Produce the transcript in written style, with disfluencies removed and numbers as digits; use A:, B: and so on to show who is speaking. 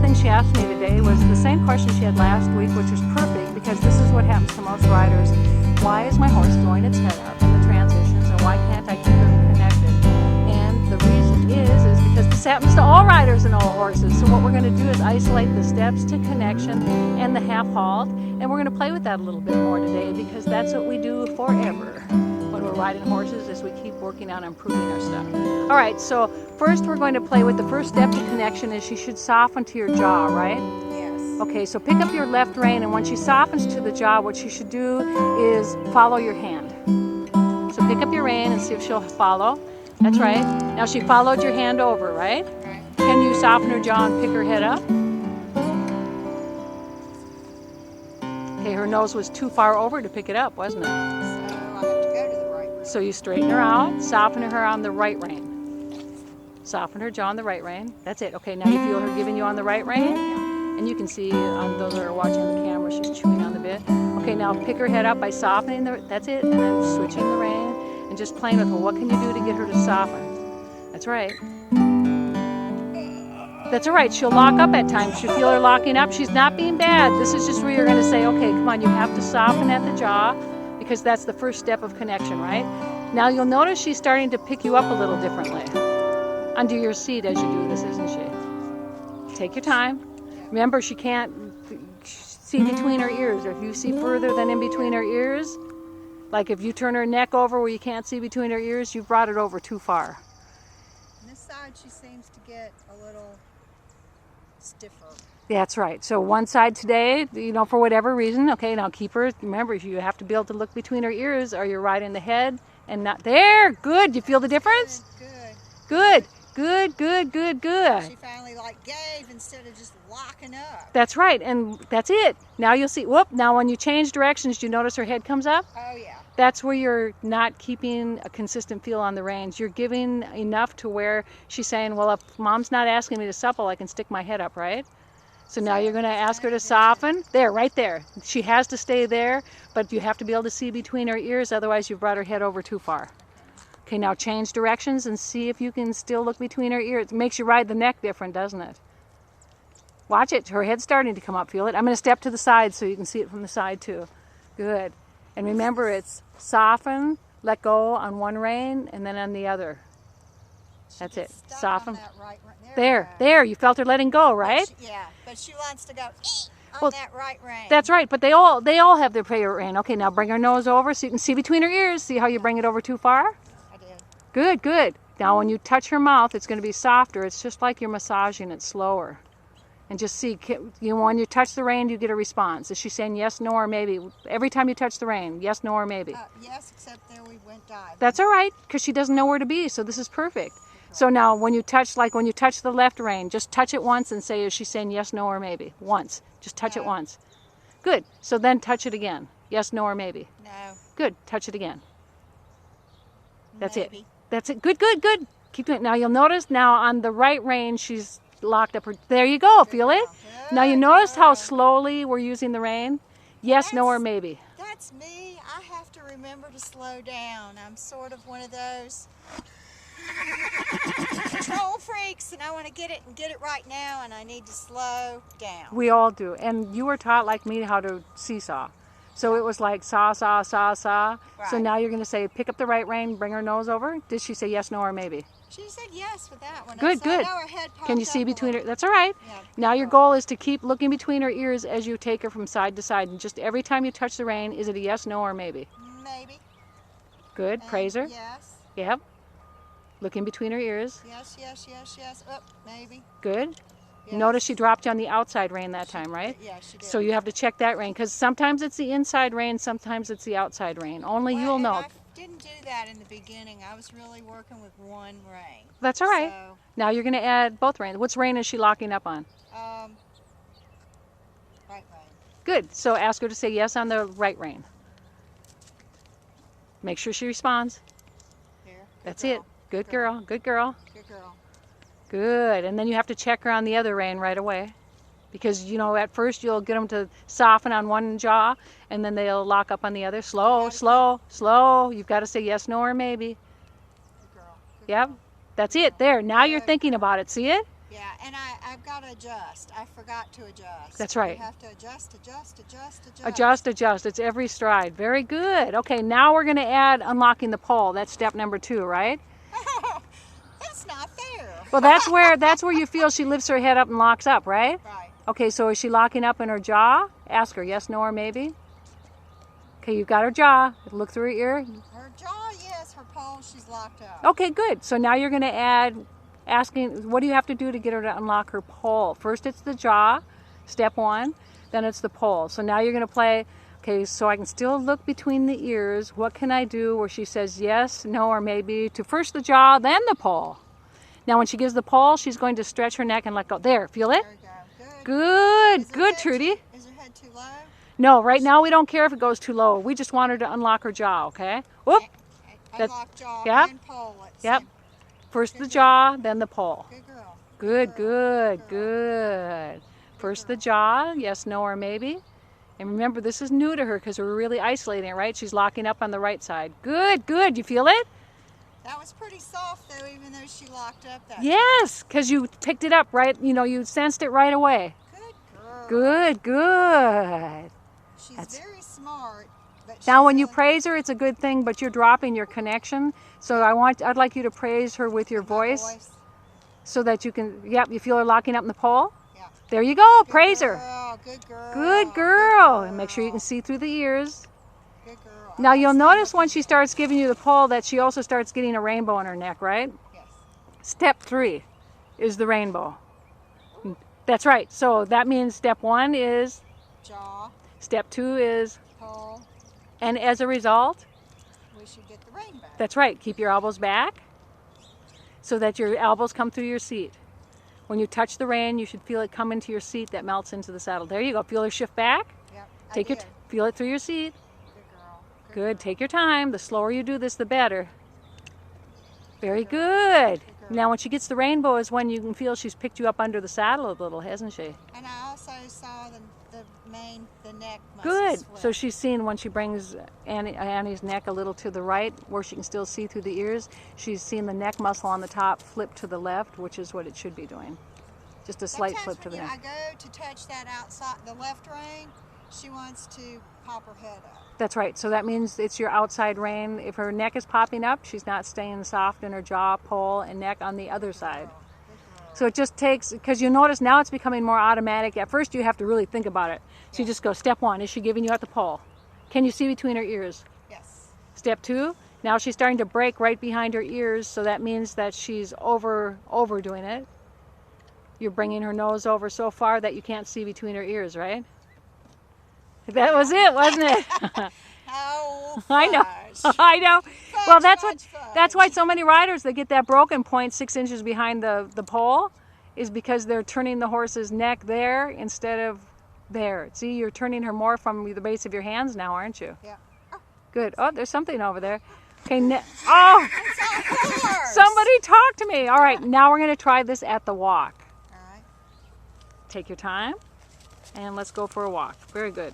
A: first thing she asked me today was the same question she had last week, which was perfect because this is what happens to most riders. Why is my horse throwing its head up in the transitions, and why can't I keep them connected? And the reason is because this happens to all riders and all horses. So what we're going to do is isolate the steps to connection and the half halt, and we're going to play with that a little bit more today because that's what we do forever when we're riding horses, is we keep working on improving our stuff. All right, so first we're going to play with the first step to connection is she should soften to your jaw, right?
B: Yes.
A: Okay, so pick up your left rein, and when she softens to the jaw, what she should do is follow your hand. So pick up your rein and see if she'll follow. That's right. Now she followed your hand over, right?
B: Right.
A: Can you soften her jaw and pick her head up? Okay, her nose was too far over to pick it up, wasn't it?
B: So I have to go to the right rein.
A: So you straighten her out, soften her on the right rein. Soften her jaw on the right rein. That's it. Okay, now you feel her giving you on the right rein? And you can see on those that are watching the camera, she's chewing on the bit. Okay, now pick her head up by softening that's it, and then switching the rein and just playing with her. What can you do to get her to soften? That's right. That's all right. She'll lock up at times. You feel her locking up. She's not being bad. This is just where you're going to say, okay, come on, you have to soften at the jaw because that's the first step of connection, right? Now you'll notice she's starting to pick you up a little differently under your seat as you do this, isn't she? Take your time. Remember, she can't see between her ears. If you see further than in between her ears, like if you turn her neck over where you can't see between her ears, you've brought it over too far.
B: On this side, she seems to get a little stiffer.
A: That's right. So one side today, for whatever reason, okay, now keep her, remember, you have to be able to look between her ears or you're riding the head and not there. Good. You feel the difference?
B: Good.
A: Good. Good.
B: She finally gave instead of just locking up.
A: That's right. And that's it. Now you'll see, whoop, now when you change directions, do you notice her head comes up?
B: Oh, yeah.
A: That's where you're not keeping a consistent feel on the reins. You're giving enough to where she's saying, well, if mom's not asking me to supple, I can stick my head up, right? So now you're going to ask her to soften. There, right there. She has to stay there, but you have to be able to see between her ears, otherwise you've brought her head over too far. Okay, now change directions and see if you can still look between her ears. It makes you ride the neck different, doesn't it? Watch it. Her head's starting to come up. Feel it? I'm going to step to the side so you can see it from the side too. Good. And remember, it's soften, let go on one rein, and then on the other. That's it. Soften. There. You felt her letting go, right?
B: But she wants to go on that right rein.
A: That's right. But they all have their favorite rein. Okay, now bring her nose over so you can see between her ears. See how you bring it over too far?
B: I did.
A: Good. Now when you touch her mouth, it's going to be softer. It's just like you're massaging it slower. And just see, when you touch the rein, you get a response. Is she saying yes, no, or maybe? Every time you touch the rein, yes, no, or maybe.
B: Yes, except there we went dive.
A: That's all right, because she doesn't know where to be, so this is perfect. So now when you touch the left rein, just touch it once and say, is she saying yes, no, or maybe? Once. Just touch it once. Good. So then touch it again. Yes, no, or maybe?
B: No.
A: Good. Touch it again. That's
B: Maybe.
A: it. That's it. Good. Keep doing it. Now you'll notice now on the right rein, she's locked up her. There you go. Feel it? Now you noticed how slowly we're using the rein? Yes, no, or maybe.
B: That's me. I have to remember to slow down. I'm sort of one of those control freaks, and I want to get it right now, and I need to slow down.
A: We all do. And you were taught, like me, how to seesaw. So it was like saw.
B: Right.
A: So now you're going to say, pick up the right rein, bring her nose over. Did she say yes, no, or maybe?
B: She said yes with that one.
A: Good.
B: I know her head popped
A: Can you see
B: up
A: between
B: a
A: her?
B: little.
A: That's all right.
B: Yeah,
A: Now your goal is to keep looking between her ears as you take her from side to side. And just every time you touch the rein, is it a yes, no, or maybe?
B: Maybe.
A: Good.
B: And
A: Praise her.
B: Yes.
A: Yep. Looking between her ears.
B: Yes. Maybe.
A: Good.
B: Yes.
A: Notice she dropped you on the outside rein that time, right?
B: Yeah, she did.
A: So you have to check that rein, because sometimes it's the inside rein, sometimes it's the outside rein. Only you'll know.
B: I didn't do that in the beginning. I was really working with one rein.
A: That's all right.
B: So,
A: Now you're going to add both reins. Which rein is she locking up on?
B: right rein.
A: Good. So ask her to say yes on the right rein. Make sure she responds.
B: Here.
A: That's it. Good girl.
B: Good girl.
A: Good. And then you have to check her on the other rein right away. Because, at first you'll get them to soften on one jaw, and then they'll lock up on the other. Slow. You've got to say yes, no, or maybe.
B: Good girl.
A: Yep. That's it. There. Now you're thinking about it. See it?
B: Yeah, and I've got to adjust. I forgot to adjust.
A: That's right.
B: You have to adjust.
A: Adjust. It's every stride. Very good. Okay, now we're going to add unlocking the pole. That's step number 2, right?
B: That's not fair.
A: Well, that's where you feel she lifts her head up and locks up, right?
B: Right.
A: Okay, so is she locking up in her jaw? Ask her yes, no, or maybe. Okay, you've got her jaw. Look through her ear.
B: Her jaw, yes. Her pole, she's locked up.
A: Okay, good. So now you're going to add asking, what do you have to do to get her to unlock her pole? First, it's the jaw, step 1. Then it's the pole. So now you're going to play, okay, so I can still look between the ears. What can I do where she says yes, no, or maybe to first the jaw, then the pole. Now when she gives the pole, she's going to stretch her neck and let go. There, feel it?
B: There we go.
A: Good, good, Trudy.
B: Is her head too low?
A: No, right now we don't care if it goes too low. We just want her to unlock her jaw, okay? Whoop.
B: Unlock jaw
A: Yep.
B: and pole.
A: Yep. First the
B: Good
A: jaw, then the pole.
B: Good girl.
A: Good,
B: girl.
A: good, good. First the jaw, yes, no, or maybe. And remember, this is new to her because we're really isolating it, right? She's locking up on the right side. Good, good. You feel it?
B: That was pretty soft, though, even though she locked up that
A: Yes, because you picked it up, right? You know, you sensed it right away.
B: time. Good girl.
A: Good, good.
B: She's
A: That's-
B: very smart. But
A: Now,
B: she's
A: when you
B: a-
A: praise her, it's a good thing, but you're dropping your connection. So I'd like you to praise her with your
B: my
A: voice so that you can, yep, you feel her locking up in the pole?
B: Yeah.
A: There you go.
B: Good
A: Praise her.
B: girl, Good girl.
A: Good girl. And make sure you can see through the ears.
B: Good girl.
A: Now
B: Okay,
A: you'll
B: stand
A: notice
B: up
A: when
B: and-
A: she starts giving you the pole that she also starts getting a rainbow in her neck, right?
B: Yes.
A: Step 3 is the rainbow. That's right. So that means step 1 is,
B: Jaw,
A: step 2 is,
B: pole.
A: and as a result,
B: We should get the rainbow.
A: that's right, keep your elbows back so that your elbows come through your seat. When you touch the rein, you should feel it come into your seat that melts into the saddle. There you go. Feel her shift back.
B: Yep.
A: Take your, feel it through your seat.
B: Good girl.
A: Good. Take your time. The slower you do this, the better. Very good.
B: girl.
A: Now, when she gets the rainbow is when you can feel she's picked you up under the saddle a little, hasn't she?
B: And I also saw the neck muscles.
A: Good.
B: flip.
A: So she's seen when she brings Annie's neck a little to the right, where she can still see through the ears. She's seen the neck muscle on the top flip to the left, which is what it should be doing. Just a slight
B: Sometimes
A: flip to the
B: when I
A: neck.
B: go to touch that outside, the left rein, she wants to pop her head up.
A: That's right. So that means it's your outside rein. If her neck is popping up, she's not staying soft in her jaw, pole, and neck on the other side.
B: Good girl.
A: So it just takes, because you notice now it's becoming more automatic. At first you have to really think about it. So you just go, step 1, is she giving you at the pole? Can you see between her ears?
B: Yes.
A: Step 2, now she's starting to break right behind her ears, so that means that she's overdoing it. You're bringing her nose over so far that you can't see between her ears, right? That was it, wasn't it?
B: Oh,
A: I know.
B: fudge.
A: I know. Well,
B: Fudge,
A: that's
B: fudge.
A: why so many riders that get that broken point 6 inches behind the pole is because they're turning the horse's neck there instead of there. See, you're turning her more from the base of your hands now, aren't you?
B: Yeah.
A: Good. Oh, there's something over there. Okay. Oh,
B: It's all yours.
A: somebody talk to me. All right, now we're going to try this at the walk.
B: All right.
A: Take your time and let's go for a walk. Very good.